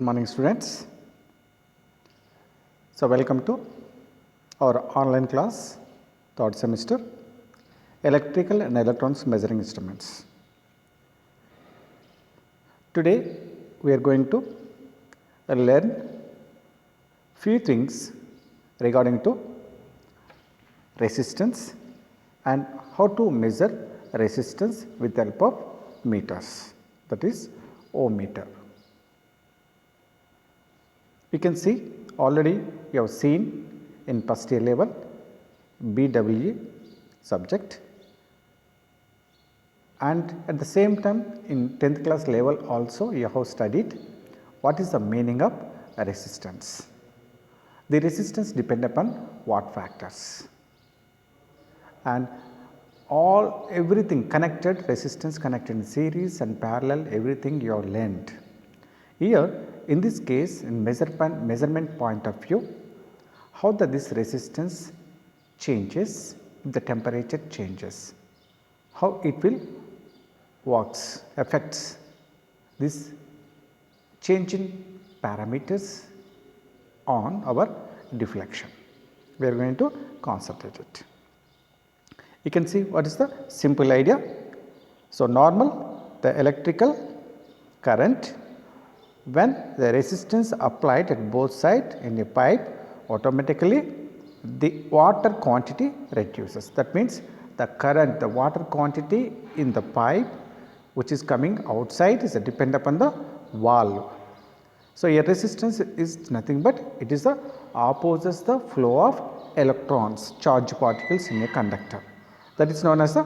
Good morning, students. So, welcome to our online class, third semester, Electrical and Electronics Measuring Instruments. Today, we are going to learn few things regarding to resistance and how to measure resistance with the help of meters, that is Ohm-meter. You can see already you have seen in first year level BWE subject, and at the same time in 10th class level also you have studied what is the meaning of resistance. The resistance depend upon what factors, and everything connected, resistance connected in series and parallel, everything you have learned. Here in this case, in measurement point of view, how this resistance changes if the temperature changes, how it will works, affects this change in parameters on our deflection. We are going to concentrate it. You can see what is the simple idea. So, normal the electrical current, when the resistance applied at both sides in a pipe, automatically the water quantity reduces. That means the current, the water quantity in the pipe which is coming outside is depend upon the valve. So, a resistance is nothing but it is the opposes the flow of electrons, charged particles in a conductor. That is known as the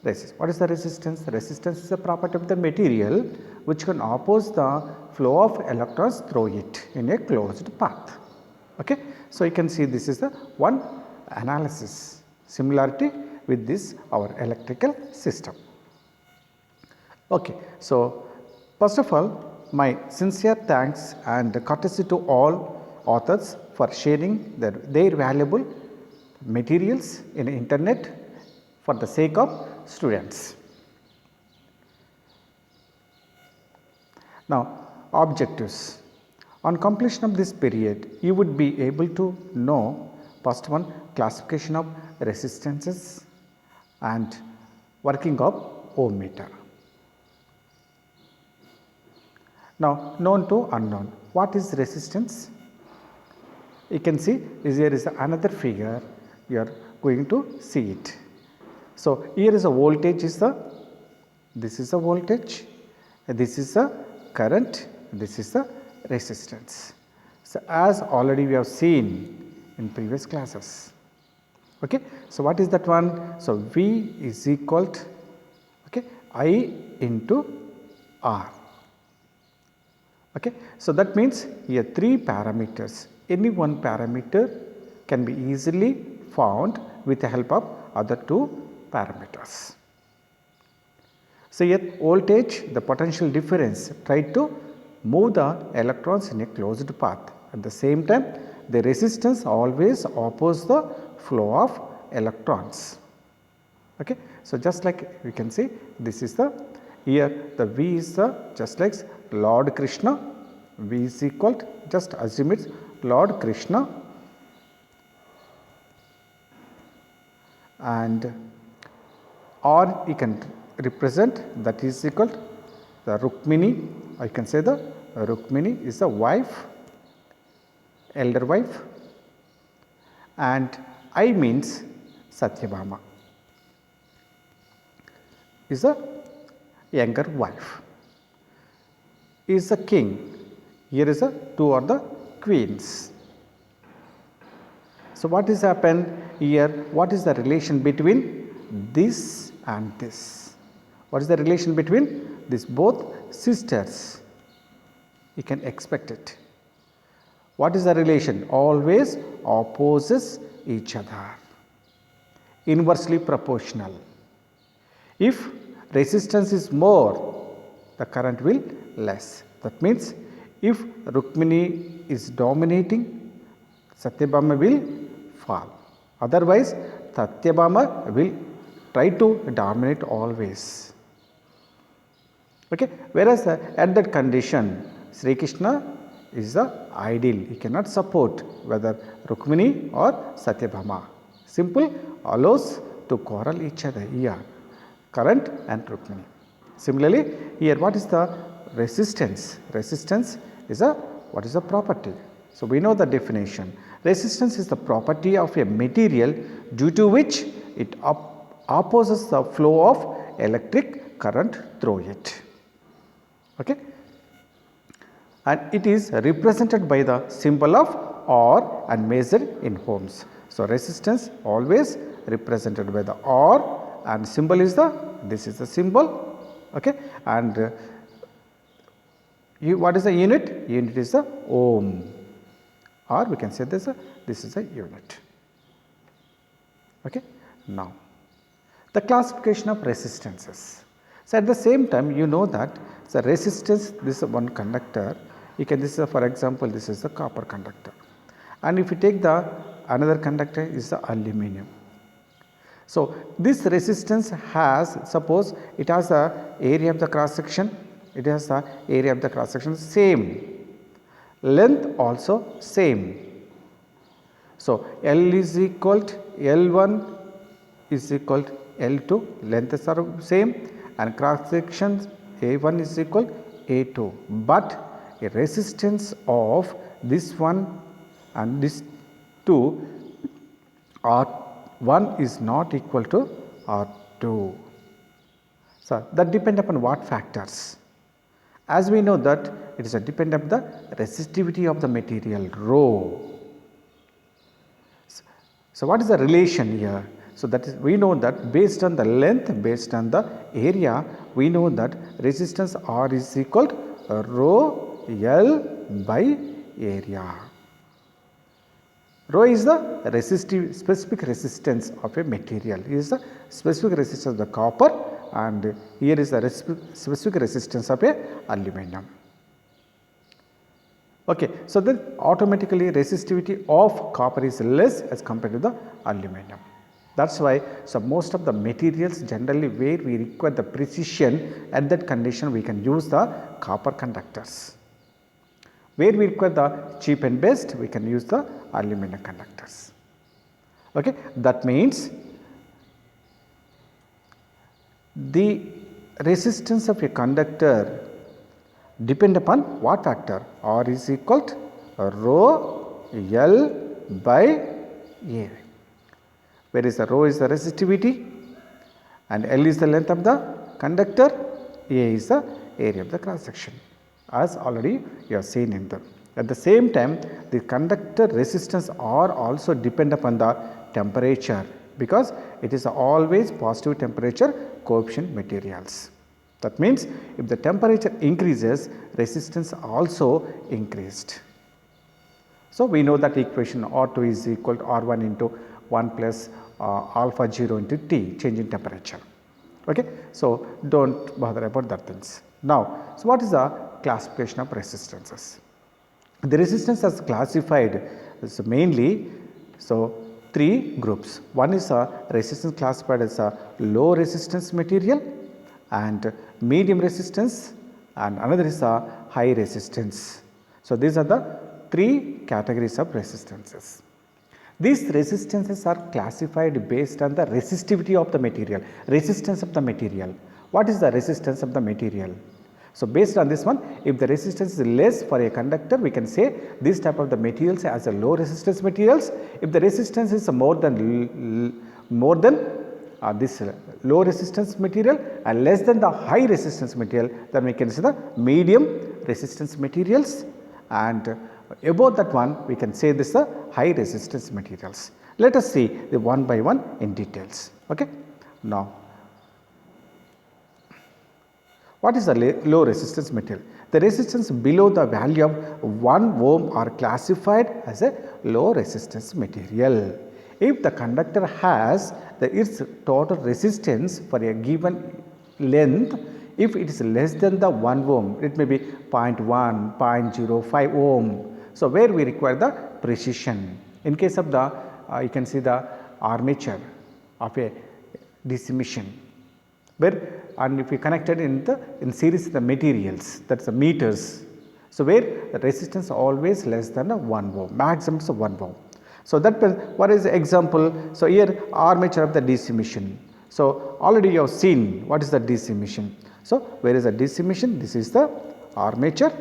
resistance. What is the resistance? The resistance is a property of the material which can oppose the flow of electrons through it in a closed path. Okay. So, you can see this is the one analysis similarity with this our electrical system. Okay. So, first of all, my sincere thanks and courtesy to all authors for sharing their valuable materials in internet for the sake of students. Now, objectives. On completion of this period, you would be able to know first one, classification of resistances and working of ohm meter. Now, known to unknown. What is resistance? You can see here is another figure, you are going to see it. So, here is a voltage this is a voltage, this is a current, this is the resistance. So, as already we have seen in previous classes. Okay. So, what is that one? So, V is equal to I into R. Okay. So, that means here three parameters, any one parameter can be easily found with the help of other two parameters. So, here voltage, the potential difference, try to move the electrons in a closed path. At the same time, the resistance always opposes the flow of electrons. Okay. So, just like we can see, this is the here the V is the just like Lord Krishna, V is equal to, just assume it's Lord Krishna, and or you can represent that is equal to the Rukmini, I can say the Rukmini is the wife, elder wife, and I means Satyabhama is a younger wife, is the king, here is a two are the queens. So, what is happened here? What is the relation between this and this? What is the relation between these both sisters? You can expect it. What is the relation? Always opposes each other, inversely proportional. If resistance is more, the current will less. That means, if Rukmini is dominating, Satyabhama will fall. Otherwise, Satyabhama will try to dominate always. Okay. Whereas at that condition, Sri Krishna is the ideal. He cannot support whether Rukmini or Satyabhama. Simple allows to quarrel each other here, current and Rukmini. Similarly, here what is the resistance? Resistance is a what is the property? So, we know the definition. Resistance is the property of a material due to which it opposes the flow of electric current through it. Okay? And it is represented by the symbol of R and measured in ohms. So, resistance always represented by the R and symbol is this is the symbol, okay, and what is the unit? Unit is the ohm, or we can say this is a unit. Okay. Now, the classification of resistances. So, at the same time you know that the resistance, this is one conductor, you can, this is for example, this is the copper conductor, and if you take the another conductor is the aluminum. So, this resistance has, suppose it has the area of the cross section, it has the area of the cross section same, length also same. So, L is equal to L1 is equal to L2, lengths are same and cross sections A1 is equal A2, but a resistance of this one and this 2 R1 is not equal to R2. So, that depend upon what factors? As we know that it is a depend upon the resistivity of the material rho. So, what is the relation here? So, that is, we know that based on the length, based on the area, we know that resistance R is equal to rho L by area. Rho is the resistive specific resistance of a material, it is the specific resistance of the copper, and here is the specific resistance of a aluminum. Okay. So, then automatically resistivity of copper is less as compared to the aluminum. That is why, so most of the materials generally where we require the precision, at that condition we can use the copper conductors. Where we require the cheap and best, we can use the aluminum conductors. Okay. That means the resistance of a conductor depend upon what factor? R is equal to rho L by A, where is the rho is the resistivity and L is the length of the conductor, A is the area of the cross section, as already you have seen in the. At the same time, the conductor resistance R also depend upon the temperature, because it is always positive temperature coefficient materials. That means, if the temperature increases, resistance also increased. So, we know that equation R2 is equal to R1 into 1 plus alpha 0 into T, change in temperature. Okay. So, do not bother about that things. Now, so what is the classification of resistances? The resistance is classified as mainly, so 3 groups. One is a resistance classified as a low resistance material and medium resistance, and another is a high resistance. So, these are the 3 categories of resistances. These resistances are classified based on the resistivity of the material, resistance of the material. What is the resistance of the material? So, based on this one, if the resistance is less for a conductor, we can say this type of the materials as a low resistance materials. If the resistance is more than this low resistance material and less than the high resistance material, then we can say the medium resistance materials, and above that one we can say this the high resistance materials. Let us see the one by one in details. Okay. Now, what is the low resistance material? The resistance below the value of 1 ohm are classified as a low resistance material. If the conductor has its total resistance for a given length, if it is less than the 1 ohm, it may be 0.1, 0.05 ohm. So, where we require the precision. In case of the, you can see the armature of a DC machine, where and if we connected in series the materials, that is the meters. So, where the resistance always less than 1 ohm, maximum is 1 ohm. So, that what is the example? So, here armature of the DC machine. So, already you have seen what is the DC machine. So, where is the DC machine? This is the armature.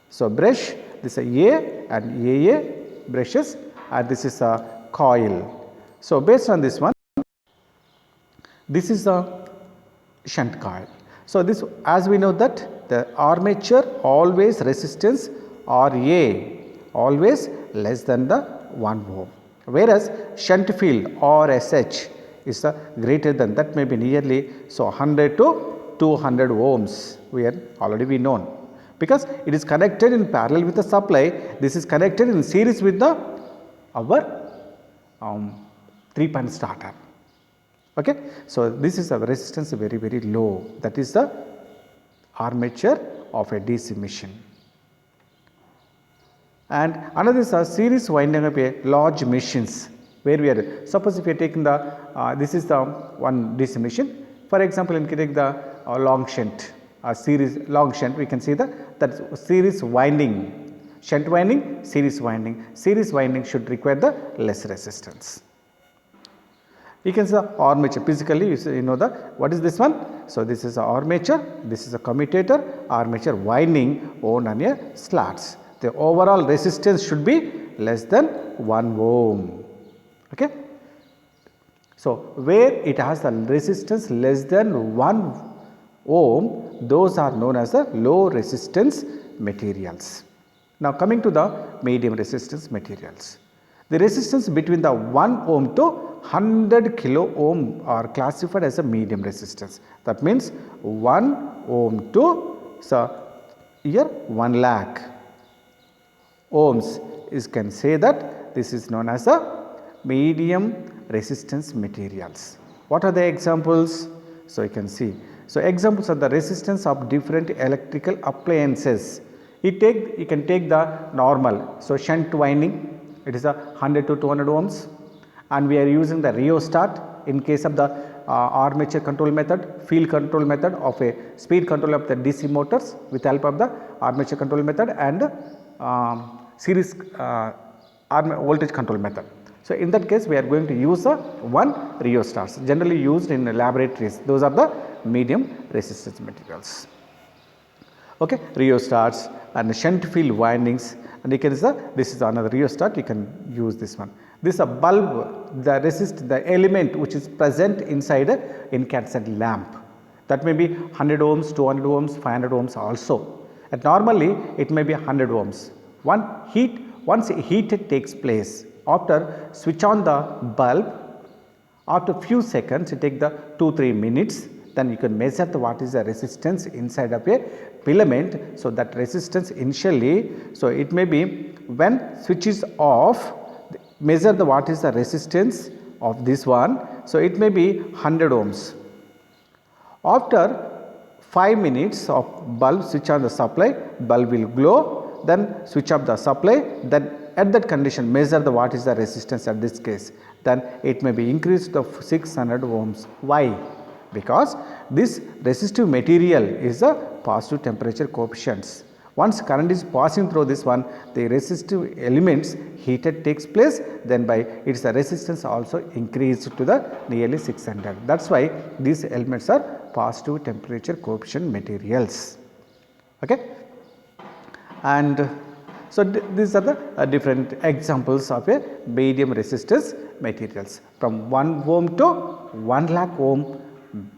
So, brush, this is A and AA brushes, and this is a coil. So, based on this one, this is a shunt coil. So, this, as we know that the armature always resistance RA always less than the 1 ohm, whereas shunt field RSH is the greater than, that may be nearly, so 100 to 200 ohms, we are already be known, because it is connected in parallel with the supply. This is connected in series with the our 3-point starter. Okay. So, this is a resistance very low, that is the armature of a DC machine. And another is a series winding of a large machines, where we are, suppose if you are taking the this is the one DC machine, for example, in take the long shunt, series long shunt, we can see that series winding, shunt winding, series winding should require the less resistance. You can see the armature, physically you know the what is this one. So, this is a armature, this is a commutator, armature winding wound on a slats. The overall resistance should be less than 1 ohm. Okay. So, where it has the resistance less than 1 ohm, those are known as the low resistance materials. Now, coming to the medium resistance materials. The resistance between the 1 ohm to 100 kilo ohm are classified as a medium resistance. That means 1 ohm to, so here 1 lakh ohms is, can say that this is known as a medium resistance materials. What are the examples? So, you can see. So, examples are the resistance of different electrical appliances. You can take the normal. So, shunt winding, it is a 100 to 200 ohms, and we are using the rheostat in case of the armature control method, field control method of a speed control of the DC motors with help of the armature control method and series voltage control method. So, in that case we are going to use one rheostats generally used in laboratories. Those are the medium resistance materials. Okay, rheostats and shunt field windings, and you can see this is another rheostat, you can use this one. This is a bulb, the element which is present inside a incandescent lamp, that may be 100 ohms, 200 ohms, 500 ohms also, and normally it may be 100 ohms. Once heat takes place, after switch on the bulb, after few seconds, it take the 2-3 minutes, then you can measure what is the resistance inside of a filament. So, that resistance initially, so it may be when switch is off, measure what is the resistance of this one. So, it may be 100 ohms. After 5 minutes of bulb, switch on the supply, bulb will glow, then switch off the supply, then at that condition measure what is the resistance at this case, then it may be increased to 600 ohms. Why? Because this resistive material is a positive temperature coefficients. Once current is passing through this one, the resistive elements heated takes place, then by its resistance also increased to the nearly 600. That is why these elements are positive temperature coefficient materials. Okay. And so, these are the different examples of a medium resistance materials. From 1 ohm to 1 lakh ohm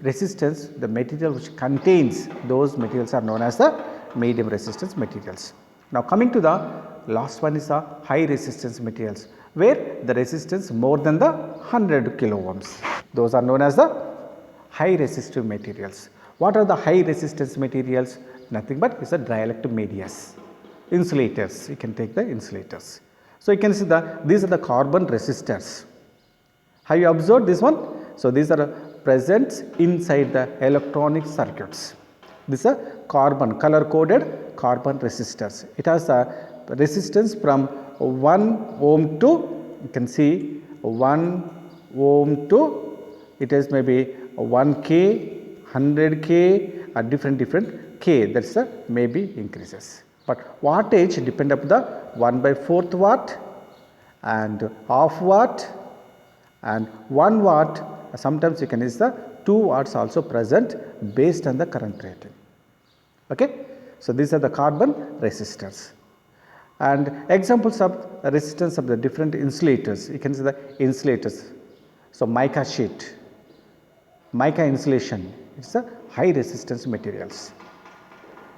resistance, the material which contains those materials are known as the medium resistance materials. Now, coming to the last one is the high resistance materials, where the resistance more than the 100 kilo ohms. Those are known as the high resistive materials. What are the high resistance materials? Nothing but is a dielectric medias. Insulators, you can take the insulators. So, you can see these are the carbon resistors. Have you observed this one? So, these are present inside the electronic circuits. This is a carbon, color coded carbon resistors. It has a resistance from 1 ohm to, you can see 1 ohm to, it is maybe 1K, 100K, different K, that is maybe increases. but wattage depend upon the 1/4 watt and half watt and 1 watt. Sometimes you can use the 2 watts also present based on the current rating. Okay? So, these are the carbon resistors. And examples of resistance of the different insulators, you can see the insulators. So, mica sheet, mica insulation, it is a high resistance materials.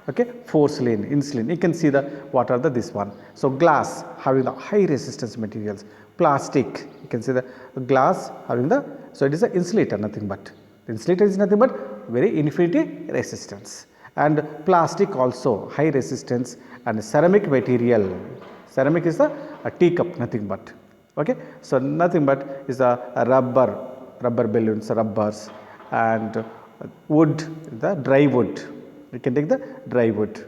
Okay, porcelain, insulin, you can see the what are the this one. So, glass having the high resistance materials, plastic, you can see the glass having the, so it is an insulator, nothing but, the insulator is nothing but very infinity resistance, and plastic also high resistance, and ceramic material, ceramic is the a teacup, nothing but. Okay, so nothing but is a rubber balloons, rubbers, and wood, the dry wood, you can take the dry wood.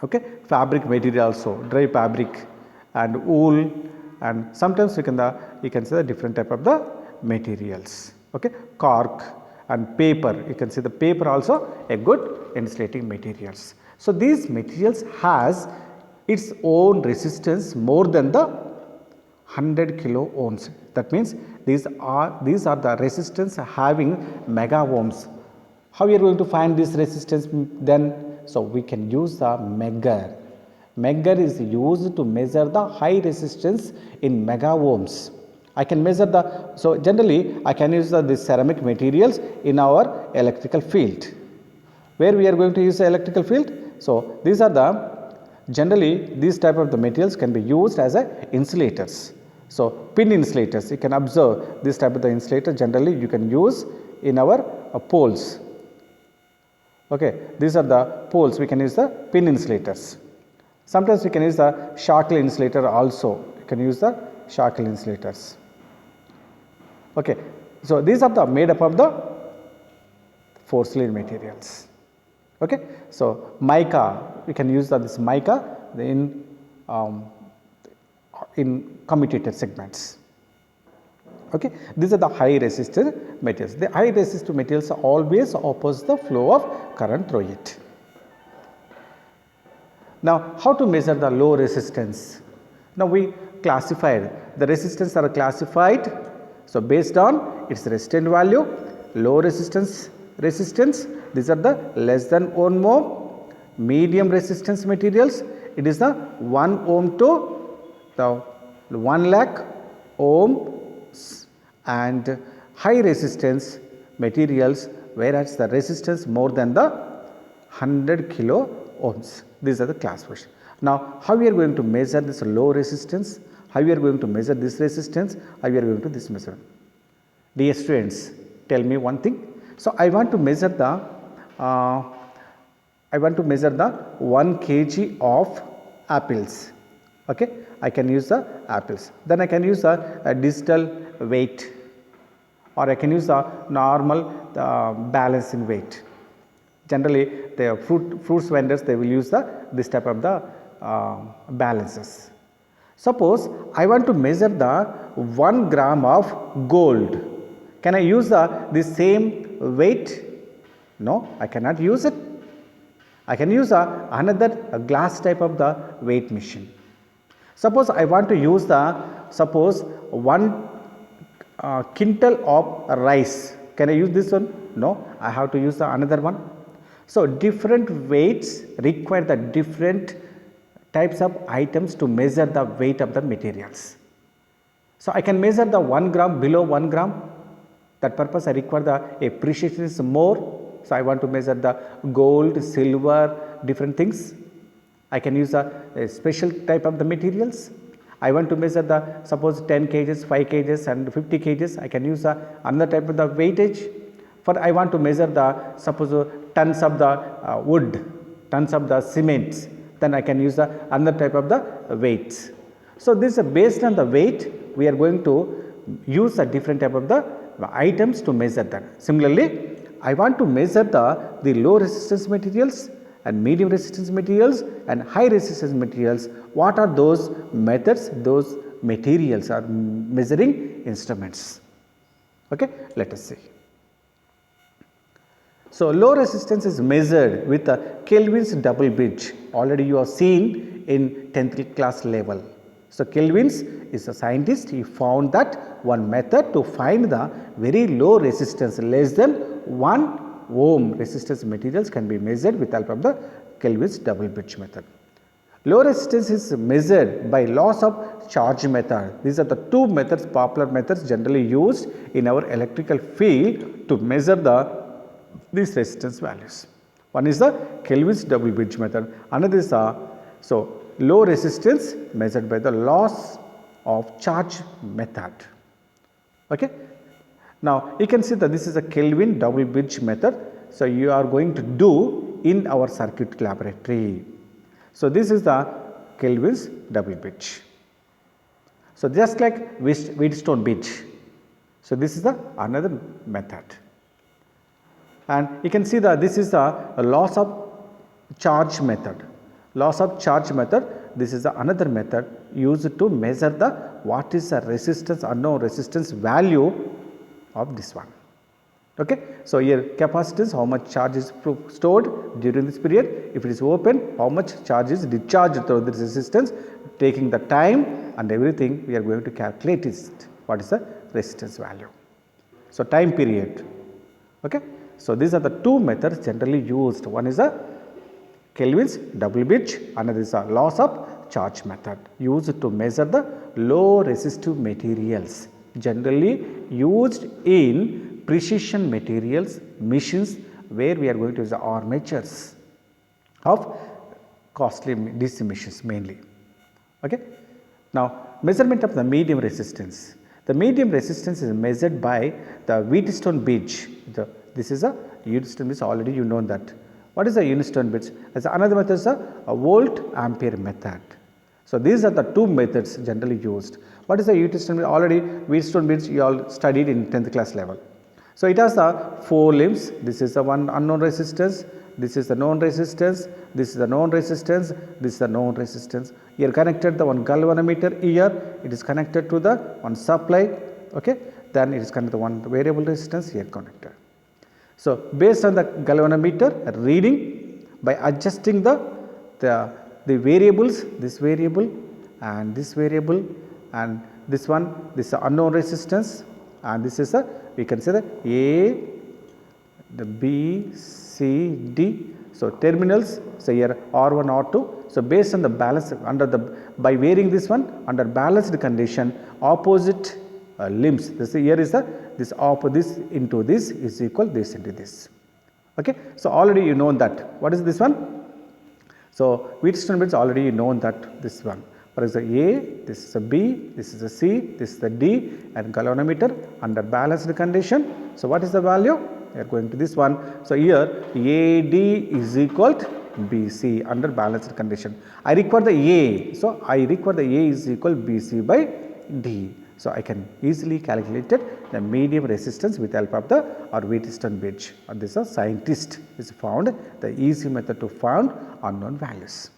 Okay, fabric material also, dry fabric and wool, and sometimes you can see the different type of the materials. Okay, cork and paper, you can see the paper also a good insulating materials. So, these materials has its own resistance more than the 100 kilo ohms. That means these are the resistance having mega ohms. How we are going to find this resistance then? So, we can use the megger. Megger is used to measure the high resistance in mega ohms. I can measure the, so generally I can use the ceramic materials in our electrical field. Where we are going to use the electrical field? So, these are the, generally these type of the materials can be used as a insulators. So, pin insulators, you can observe this type of the insulator generally you can use in our poles. Okay, these are the poles, we can use the pin insulators. Sometimes we can use the shackle insulator also, you can use the shackle insulators. Okay, so these are the made up of the porcelain materials. Okay, so mica, we can use this mica in commutator segments. Okay, these are the high resistor materials. The high resistor materials always oppose the flow of current through it. Now, how to measure the low resistance? Now, we classified the resistance are classified. So, based on its resistant value, low resistance, these are the less than 1 ohm, medium resistance materials, it is the 1 ohm to the 1 lakh ohms, and high resistance materials whereas the resistance more than the 100 kilo ohms. These are the classification. Now, how we are going to measure this low resistance? How we are going to measure this resistance? How we are going to this measure? Dear students, tell me one thing. So, I want to measure the 1 kg of apples. Okay, I can use the apples. Then I can use a digital weight, or I can use the normal balancing weight. Generally, the fruits vendors, they will use this type of the balances. Suppose I want to measure the 1 gram of gold. Can I use the same weight? No, I cannot use it. I can use another glass type of the weight machine. Suppose I want to use 1 quintal of rice. Can I use this one? No, I have to use another one. So, different weights require the different types of items to measure the weight of the materials. So, I can measure the 1 gram below 1 gram. That purpose I require a precision is more. So, I want to measure the gold, silver, different things. I can use a special type of the materials. I want to measure the suppose 10 kgs, 5 kgs and 50 kgs. I can use another type of the weightage. For I want to measure the suppose tons of the wood, tons of the cements. Then I can use another type of the weights. So, this is based on the weight we are going to use a different type of the items to measure that. Similarly, I want to measure the low resistance materials and medium resistance materials and high resistance materials. What are those methods? Those materials are measuring instruments. Okay, let us see. So, low resistance is measured with a Kelvin's double bridge, already you have seen in 10th class level. So, Kelvin's is a scientist, he found that one method to find the very low resistance less than 1 ohm resistance materials can be measured with help of the Kelvin's double bridge method. Low resistance is measured by loss of charge method. These are the two methods, popular methods generally used in our electrical field to measure these resistance values. One is the Kelvin's double bridge method, another is low resistance measured by the loss of charge method. Okay. Now, you can see that this is a Kelvin double bridge method. So, you are going to do in our circuit laboratory. So, this is the Kelvin's double bridge. So, just like Wheatstone bridge. So, this is the another method. And you can see that this is the loss of charge method. Loss of charge method, this is the another method used to measure the what is the resistance, unknown resistance value of this one. Okay. So, here capacitance, how much charge is stored during this period, if it is open, how much charge is discharged through this resistance, taking the time and everything we are going to calculate is what is the resistance value. So, time period. Okay. So, these are the two methods generally used, one is the Kelvin's double bridge, another is the loss of charge method used to measure the low resistive materials generally used in precision materials machines where we are going to use the armatures of costly DC machines mainly. Okay. Now, measurement of the medium resistance. The medium resistance is measured by the Wheatstone bridge. This is a Wheatstone bridge, already you know that. What is the Wheatstone bridge? As another method is a volt ampere method. So, these are the two methods generally used. What is the Wheatstone bridge? Already Wheatstone bridge you all studied in 10th class level. So, it has the 4 limbs. This is the one unknown resistance, this is the known resistance, this is the known resistance, this is the known resistance. Here connected the one galvanometer here, it is connected to the one supply, okay. Then it is connected to one variable resistance here connected. So, based on the galvanometer reading, by adjusting the variables, this variable and this variable and this one, this is unknown resistance and this is we can say the A, the B, C, D. So, terminals, so here R1, R2. So, based on the balance by varying this one under balanced condition, opposite limbs, this here is this into this is equal this into this. Okay. So, already you know that. What is this one? So, Wheatstone bridge already you know that this one. For example, A, this is a B, this is a C, this is the D and galvanometer under balanced condition. So, what is the value? We are going to this one. So, here AD is equal to BC under balanced condition. I require the A. So, I require the A is equal BC by D. So, I can easily calculate the medium resistance with help of the Wheatstone bridge. And this is scientist is found the easy method to find unknown values.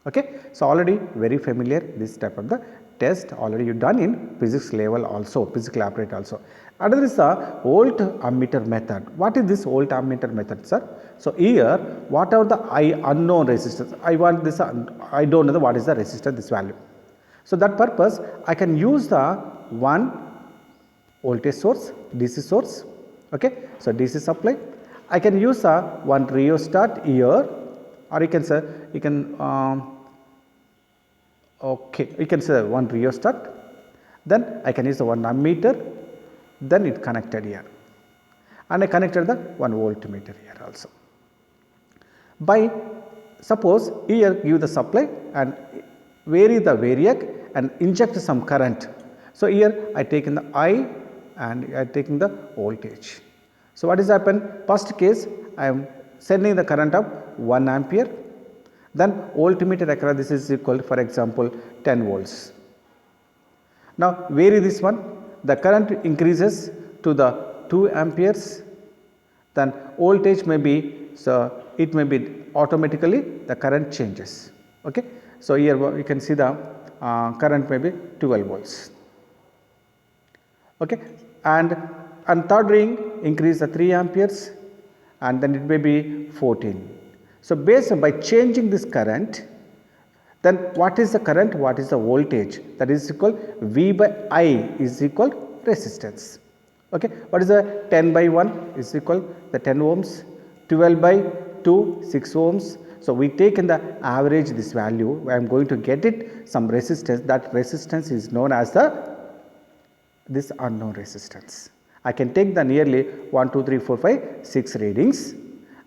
Okay. So, already very familiar this type of the test already you done in physics level also, physics laboratory also. Another is the volt-ammeter method. What is this volt-ammeter method, sir? So, here whatever the unknown resistance, I want this, I don't know what is the resistance, this value. So, that purpose I can use the one voltage source, DC source, okay. So, DC supply. I can use one rheostat here, or you can say you can you can say one rheostat, then I can use the one ammeter, then it connected here and I connected the one voltmeter here also. By suppose here give the supply and vary the variac and inject some current. So, here I taken the I and I taking the voltage. So, what is happened? First case I am sending the current of 1 ampere, then voltmeter across this is equal to, for example, 10 volts. Now, vary this one, the current increases to the 2 amperes, then voltage may be, so it may be automatically the current changes. Okay. So, here you can see the current may be 12 volts. Okay. And third ring increase the 3 amperes and then it may be 14. So, based by changing this current, then what is the current, what is the voltage, that is equal V by I is equal resistance. Okay. What is the 10 by 1 is equal the 10 ohms, 12 by 2 6 ohms. So, we take in the average this value, I am going to get it some resistance, that resistance is known as this unknown resistance. I can take the nearly 1, 2, 3, 4, 5, 6 readings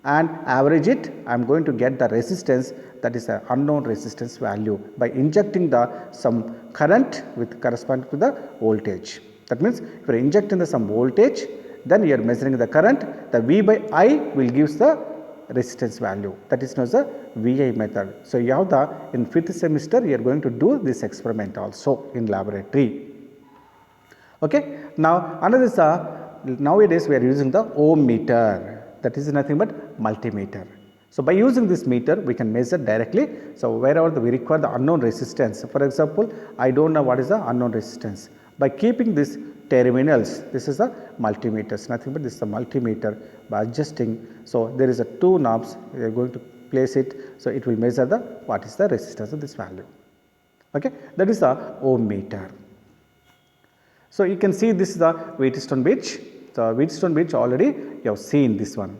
and average it. I am going to get the resistance, that is an unknown resistance value, by injecting some current with corresponding to the voltage. That means, if you are injecting some voltage, then you are measuring the current, the V by I will give the resistance value, that is known as the VI method. So, you have in 5th semester you are going to do this experiment also in laboratory. Okay. Now, another is nowadays we are using the ohm meter, that is nothing but multimeter. So, by using this meter we can measure directly. So, wherever we require the unknown resistance, for example, I do not know what is the unknown resistance. By keeping this terminals, this is a multimeter, nothing but this is a multimeter, by adjusting. So, there is a 2 knobs, we are going to place it. So, it will measure what is the resistance of this value. Okay. That is the ohm meter. So, you can see this is the Wheatstone bridge. The Wheatstone bridge already you have seen this one.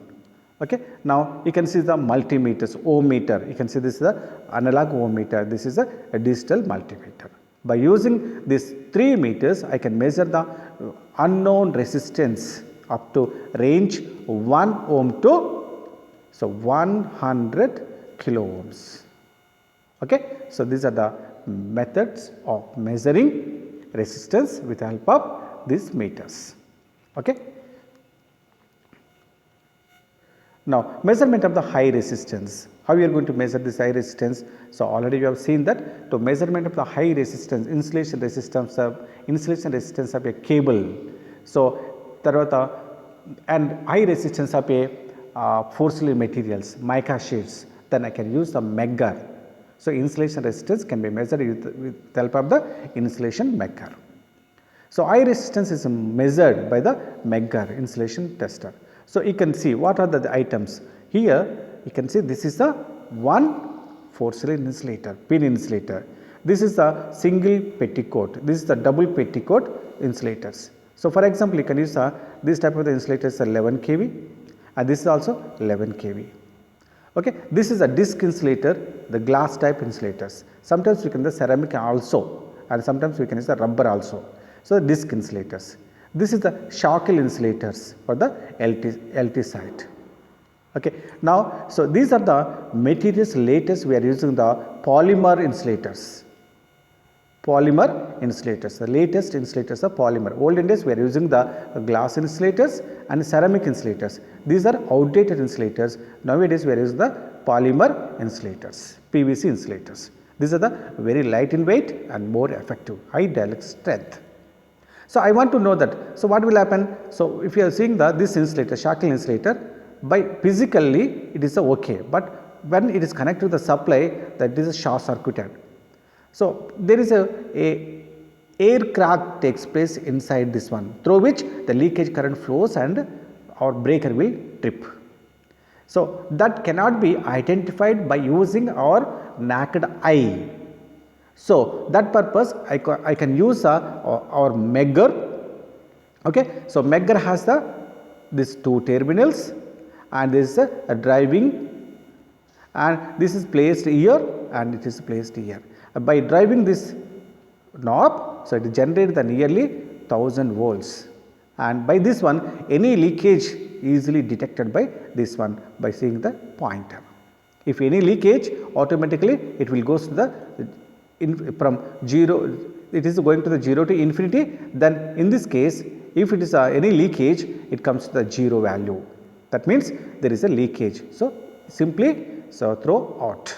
Okay. Now, you can see the multimeters, ohm meter. You can see this is the analog ohm meter, this is a digital multimeter. By using these 3 meters, I can measure the unknown resistance up to range 1 ohm to 100 kilo ohms. Okay. So, these are the methods of measuring resistance with the help of these meters. Okay. Now, measurement of the high resistance. How you are going to measure this high resistance? So, already you have seen that to measurement of the high resistance, insulation resistance of a cable. So, and high resistance of a porcelain materials, mica sheets, then I can use the megger. So, insulation resistance can be measured with the help of the insulation megger. So, high resistance is measured by the megger insulation tester. So, you can see what are the items. Here you can see this is the one porcelain insulator, pin insulator. This is the single petticoat, this is the double petticoat insulators. So, for example, you can use this type of the insulators 11 kV and this is also 11 kV. Okay. This is a disc insulator, the glass type insulators. Sometimes we can use the ceramic also and sometimes we can use the rubber also. So, the disc insulators. This is the shackle insulators for the LT side. Okay. Now, so these are the materials latest we are using the polymer insulators. Polymer insulators, the latest insulators are polymer. Olden days we are using the glass insulators and ceramic insulators. These are outdated insulators. Nowadays we are using the polymer insulators, PVC insulators. These are the very light in weight and more effective, high dielectric strength. So, I want to know that. So, what will happen? So, if you are seeing this insulator, shackle insulator, by physically it is okay, but when it is connected to the supply, that is a short circuited. So, there is a air crack takes place inside this one, through which the leakage current flows and our breaker will trip. So, that cannot be identified by using our naked eye. So, that purpose I can use our megger. Okay. So, megger has these 2 terminals and this is a driving and this is placed here and it is placed here. By driving this knob, so it generates the nearly 1000 volts and by this one any leakage easily detected by this one by seeing the pointer. If any leakage, automatically it will goes to the from 0, it is going to the 0 to infinity, then in this case if it is any leakage, it comes to the 0 value. That means there is a leakage. So, simply throw out.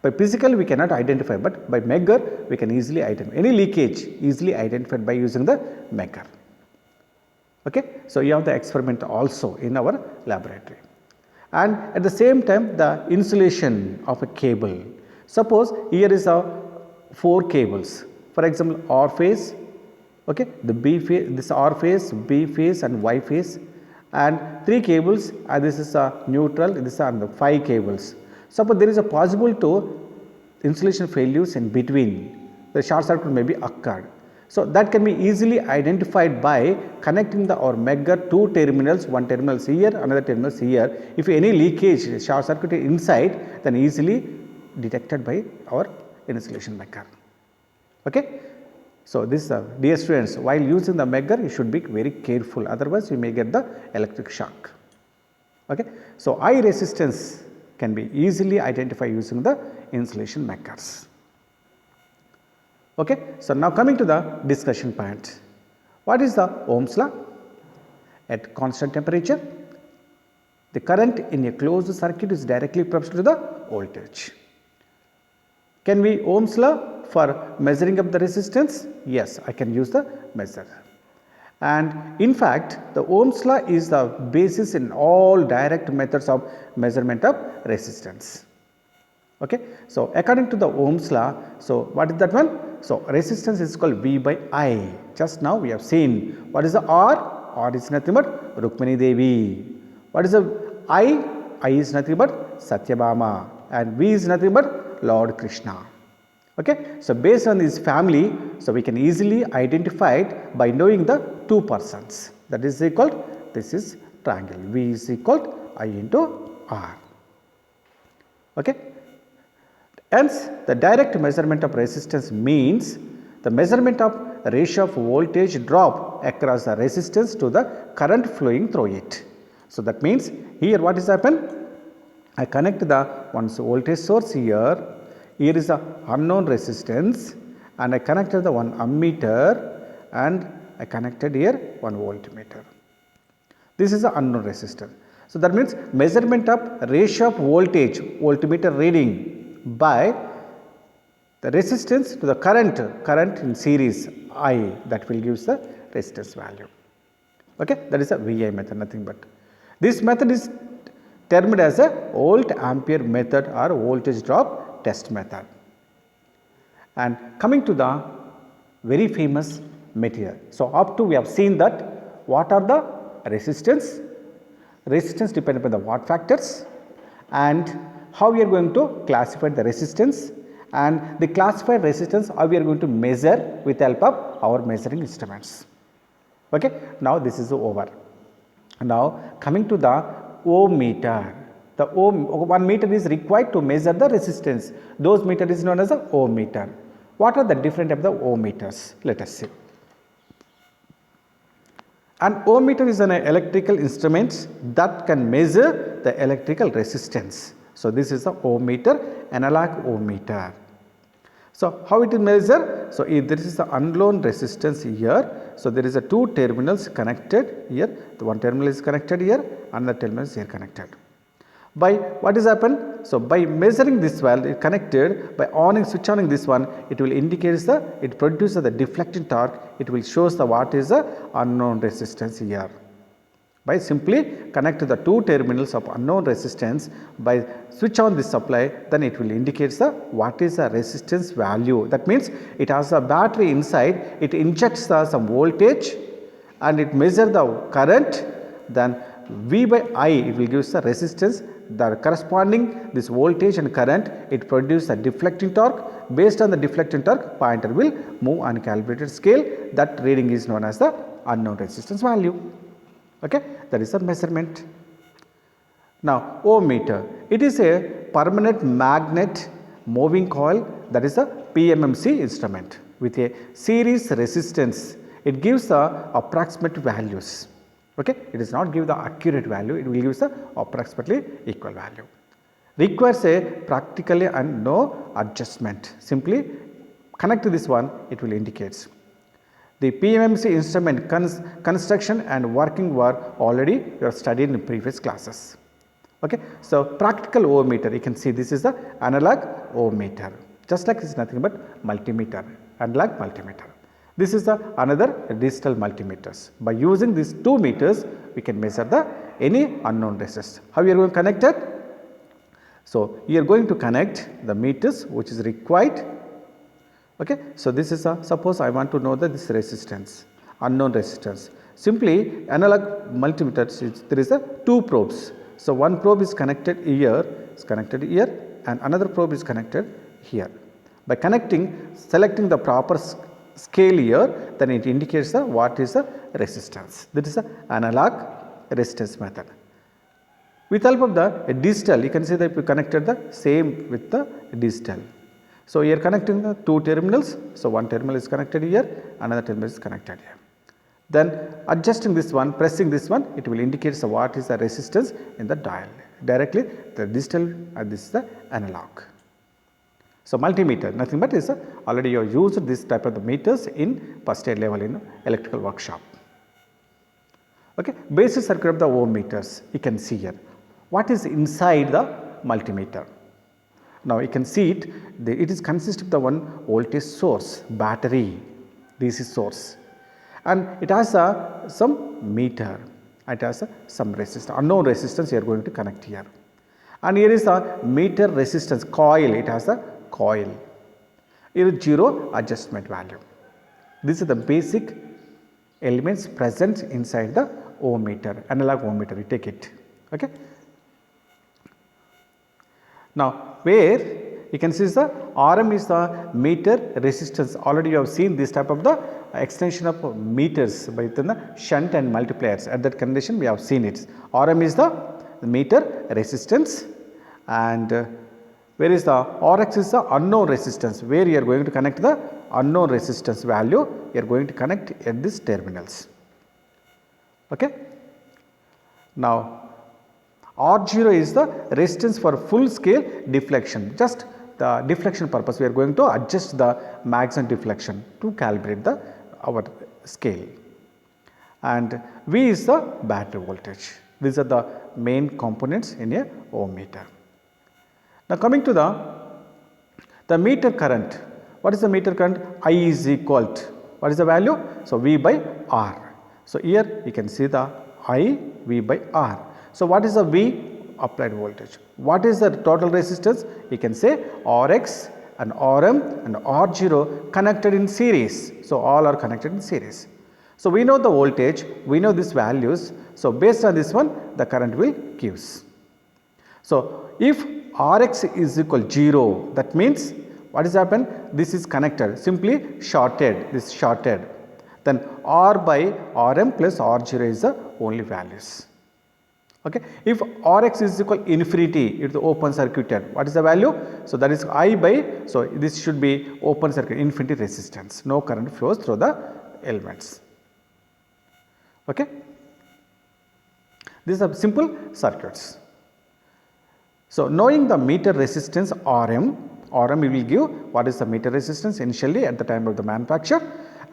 By physical we cannot identify, but by megger we can easily identify any leakage, easily identified by using the megger. Okay. So, you have the experiment also in our laboratory. And at the same time the insulation of a cable. Suppose here is 4 cables, for example, R phase, okay, the B phase, this R phase, B phase and Y phase, and 3 cables, and this is a neutral, this are the 5 cables. Suppose there is a possible to insulation failures in between, the short circuit may be occurred. So, that can be easily identified by connecting the our megger 2 terminals, one terminal is here, another terminal is here. If any leakage, short circuit inside, then easily detected by our insulation megger. Okay? So, this dear students, while using the megger, you should be very careful, otherwise you may get the electric shock. Okay? So, I resistance can be easily identified using the insulation meggers. Okay. So, now coming to the discussion point. What is the Ohm's law? At constant temperature, the current in a closed circuit is directly proportional to the voltage. Can we Ohm's law for measuring up the resistance? Yes, I can use the measure. And in fact, the Ohm's law is the basis in all direct methods of measurement of resistance. Okay. So, according to the Ohm's law, so what is that one? So, resistance is called V by I. Just now we have seen what is the R? R is nothing but Rukmini Devi. What is the I? I is nothing but Satyabhama, and V is nothing but Lord Krishna. Okay. So, based on this family, so we can easily identify it by knowing the 2 persons, that is equal, this is triangle, V is equal I into R. Okay. Hence, the direct measurement of resistance means the measurement of ratio of voltage drop across the resistance to the current flowing through it. So, that means here what is happened? I connect the one voltage source here, here is the unknown resistance, and I connected the one ammeter, and I connected here one voltmeter. This is the unknown resistor. So, that means measurement of ratio of voltage, voltmeter reading by the resistance to the current in series I, that will give the resistance value. Okay, that is a VI method, nothing but. This method is termed as a volt ampere method or voltage drop test method. And coming to the very famous material. So, up to we have seen that what are the resistance depend upon the watt factors, and how we are going to classify the resistance, and the classified resistance how we are going to measure with the help of our measuring instruments. Okay. Now, this is over. Now, coming to the Ohm-meter. The one meter is required to measure the resistance. Those meter is known as the Ohm-meter. What are the different of the Ohm-meters? Let us see. An Ohm-meter is an electrical instrument that can measure the electrical resistance. So, this is the Ohm-meter, analog Ohm-meter. So, how it is measured? So, if there is the unknown resistance here, so there is a 2 terminals connected here, the one terminal is connected here, another terminal is here connected. By what is happened? So, by measuring this value connected, by switch on this one, it will indicate it produces the deflecting torque, it will shows the what is the unknown resistance here. By simply connect the 2 terminals of unknown resistance, by switch on this supply, then it will indicate what is the resistance value. That means it has a battery inside, it injects some voltage and it measures the current, then V by I it will give the resistance, the corresponding this voltage and current, it produces a deflecting torque. Based on the deflecting torque, pointer will move on calibrated scale, that reading is known as the unknown resistance value. Okay, that is a measurement. Now, Ohm-meter, it is a permanent magnet moving coil, that is a PMMC instrument with a series resistance. It gives the approximate values. Okay, it does not give the accurate value, it will give the approximately equal value. Requires a practically and no adjustment. Simply connect to this one, it will indicate. The PMMC instrument construction and working were already you have studied in previous classes. Okay. So, practical Ohm-meter, you can see this is the analog Ohm-meter, just like it is nothing but multimeter, analog multimeter. This is the another digital multimeters. By using these 2 meters, we can measure the any unknown resistance. How you are going to connect it? So, you are going to connect the meters which is required. Okay. So, this is a suppose I want to know this resistance, unknown resistance. Simply analog multimeter, there is a two probes. So, one probe is connected here, and another probe is connected here. By selecting the proper scale here, then it indicates what is the resistance. That is the analog resistance method. With help of the digital, you can see that we connected the same with the digital. So, here connecting the two terminals. So, one terminal is connected here, another terminal is connected here. Then adjusting this one, pressing this one, it will indicate what is the resistance in the dial. Directly the digital and this is the analog. So, multimeter nothing but is already you have used this type of the meters in first year level in electrical workshop. Okay. Basic circuit of the ohm meters you can see here. What is inside the multimeter? Now, you can see it, it is consist of the one voltage source, battery, DC source, and it has some meter, it has some resistance, unknown resistance you are going to connect here, and here is the meter resistance coil, it has a coil, here is 0 adjustment value. These are the basic elements present inside the ohm meter, analog ohm meter, we take it. Okay. Now, where you can see the Rm is the meter resistance. Already you have seen this type of the extension of meters by the shunt and multipliers. At that condition we have seen it. Rm is the meter resistance, and where is the Rx is the unknown resistance, where you are going to connect the unknown resistance value, you are going to connect at these terminals. Okay. Now, R0 is the resistance for full scale deflection, just the deflection purpose we are going to adjust the maximum deflection to calibrate our scale, and V is the battery voltage. These are the main components in a ohm meter. Now, coming to the meter current. What is the meter current? I is equal to, what is the value? So, V by R. So, here you can see the I, V by R. So, what is the V? Applied voltage. What is the total resistance? You can say Rx and Rm and R0 connected in series. So, all are connected in series. So, we know the voltage, we know these values. So, based on this one the current will gives. So, if Rx is equal 0, that means what is happened? This is connected, simply shorted, this shorted. Then R by Rm plus R0 is the only values. Okay. If Rx is equal infinity, it is open circuited. What is the value? So, that is I by, so this should be open circuit, infinity resistance, no current flows through the elements. Okay. These are simple circuits. So, knowing the meter resistance Rm we will give what is the meter resistance initially at the time of the manufacture,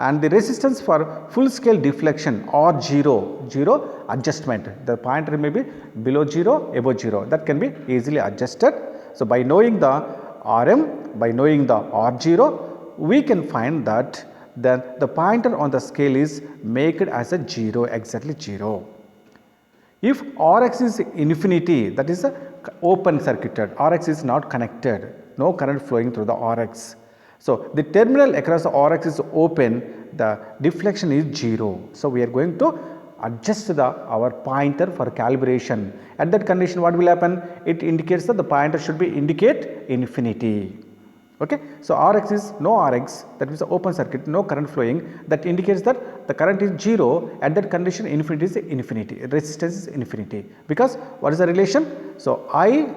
and the resistance for full scale deflection R0, 0 adjustment, the pointer may be below 0, above 0, that can be easily adjusted. So, by knowing the Rm, by knowing the R0, we can find that then the pointer on the scale is make it as a 0, exactly 0. If Rx is infinity, that is a open circuited, Rx is not connected, no current flowing through the Rx. So, the terminal across the Rx is open, the deflection is 0. So, we are going to adjust our pointer for calibration. At that condition what will happen? It indicates that the pointer should be indicate infinity. Okay. So, Rx is no Rx, that means the open circuit, no current flowing, that indicates that the current is 0. At that condition infinity is infinity, resistance is infinity, because what is the relation? So, I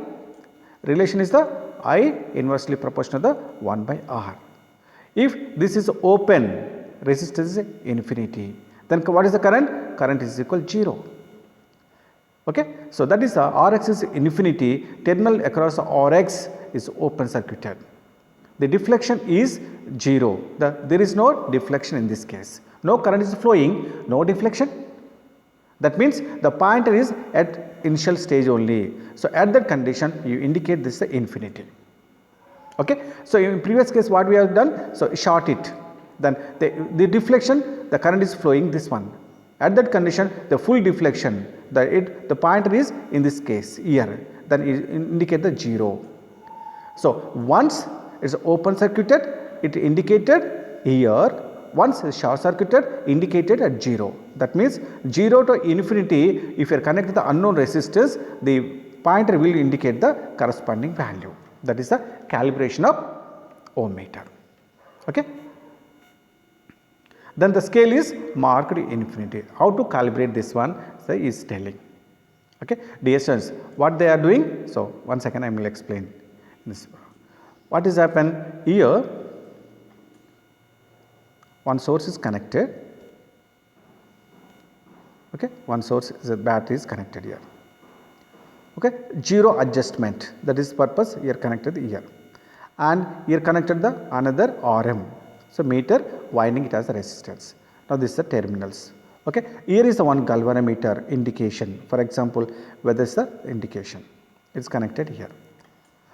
relation is the I inversely proportional to the 1 by R. If this is open, resistance is infinity, then what is the current? Current is equal 0. Okay. So, that is the Rx is infinity, terminal across the Rx is open circuited. The deflection is 0, there is no deflection in this case, no current is flowing, no deflection. That means the pointer is at initial stage only. So, at that condition you indicate this is the infinity. Okay. So, in previous case what we have done? So, short it, then the deflection, the current is flowing this one. At that condition the full deflection, the pointer is in this case here, then it indicate the 0. So, once it is open circuited, it indicated here once short circuited indicated at 0. That means 0 to infinity, if you are connected to the unknown resistors, the pointer will indicate the corresponding value. That is the calibration of ohm meter. Okay. Then the scale is marked infinity. How to calibrate this one is telling. Okay. Dear students, what they are doing? So, one second I will explain this. What is happened here? One source is connected. Okay. One source is a battery is connected here. Okay. Zero adjustment, that is purpose here connected here, and here connected the another RM. So, meter winding it as a resistance. Now, this is the terminals. Okay. Here is the one galvanometer indication, for example, whether is the indication, it is connected here.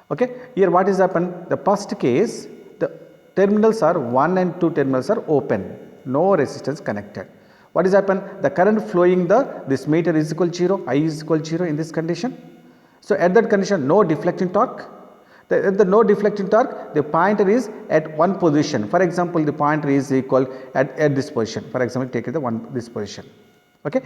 Okay. Here what is happened? The first case, the terminals are 1 and 2 terminals are open, no resistance connected. What is happened? The current flowing this meter is equal to 0, I is equal to 0 in this condition. So, at that condition no deflecting torque. At the no deflecting torque, the pointer is at one position. For example, the pointer is equal at this position. For example, take this position. Okay.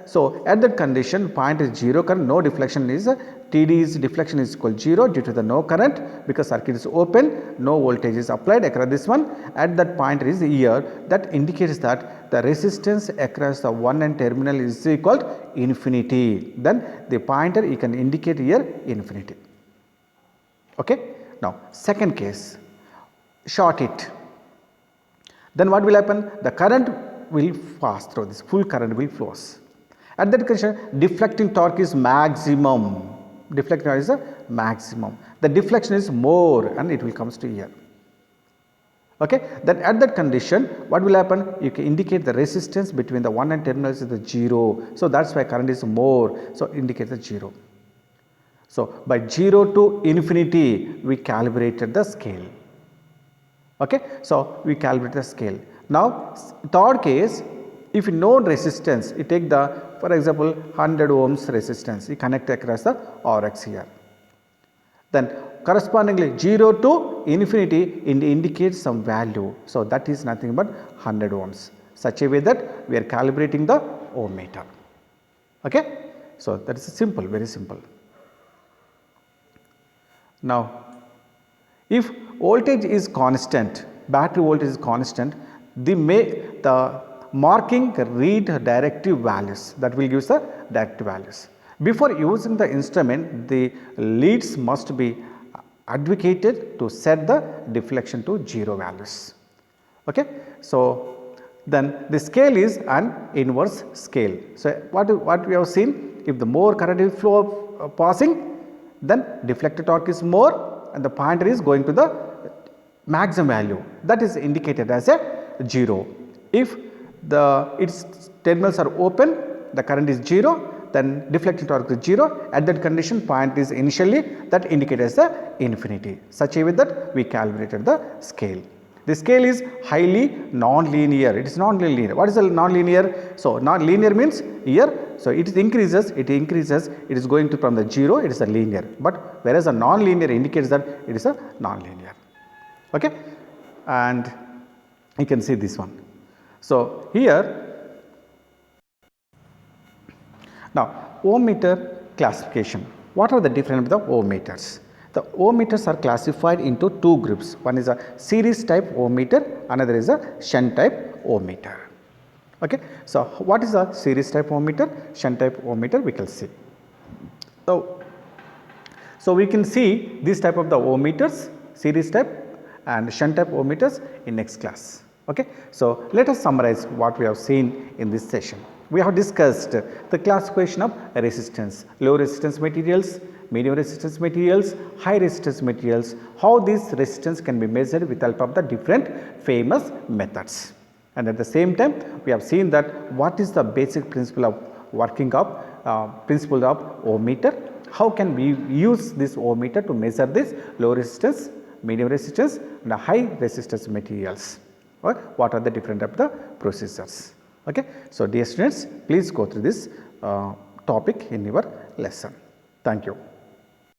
So, at that condition pointer is 0 current, no deflection is TD's deflection is equal to 0 due to the no current, because circuit is open, no voltage is applied across this one. At that pointer is here, that indicates that the resistance across the 1 and terminal is equal to infinity. Then the pointer you can indicate here infinity. Okay. Now, second case, short it. Then what will happen? The current will pass through this, full current will flows. At that condition, deflecting torque is maximum. Deflecting torque is a maximum. The deflection is more and it will comes to here. Okay. Then at that condition, what will happen? You can indicate the resistance between the 1 and terminals is the 0. So, that is why current is more. So, indicate the 0. So, by 0 to infinity, we calibrated the scale. Okay. So, we calibrate the scale. Now, third case, if you know resistance, you take the, for example, 100 ohms resistance, you connect across the RX here. Then correspondingly 0 to infinity indicates some value. So, that is nothing but 100 ohms, such a way that we are calibrating the ohm meter. Okay. So, that is simple, very simple. Now, if voltage is constant, battery voltage is constant, the marking read directive values, that will give the directive values. Before using the instrument, the leads must be advocated to set the deflection to 0 values. Okay. So, then the scale is an inverse scale. So, what we have seen, if the more current is flow passing, then deflected torque is more and the pointer is going to the maximum value, that is indicated as a 0. If its terminals are open, the current is 0, then deflecting torque is 0. At that condition, point is initially that indicated as the infinity, such a way that we calibrated the scale. The scale is highly non-linear. It is non-linear. What is a non-linear? So, non-linear means here. So, it increases. It is going to from the 0. It is a linear. But whereas a non-linear indicates that it is a non-linear. Okay, and you can see this one. So, here now ohm meter classification. What are the different of the ohm meters? The ohm meters are classified into two groups. One is a series type ohm meter, another is a shunt type ohm meter. Okay. So, what is a series type ohm meter, shunt type ohm meter, we can see. So we can see this type of the ohm meters, series type and shunt type ohm meters in next class. Okay. So, let us summarize what we have seen in this session. We have discussed the classification of resistance, low resistance materials, medium resistance materials, high resistance materials, how this resistance can be measured with help of the different famous methods. And at the same time, we have seen that what is the basic principle of working of principle of ohm meter, how can we use this ohm meter to measure this low resistance, medium resistance and high resistance materials, or what are the different of the procedures. Okay. So, dear students, please go through this topic in your lesson. Thank you.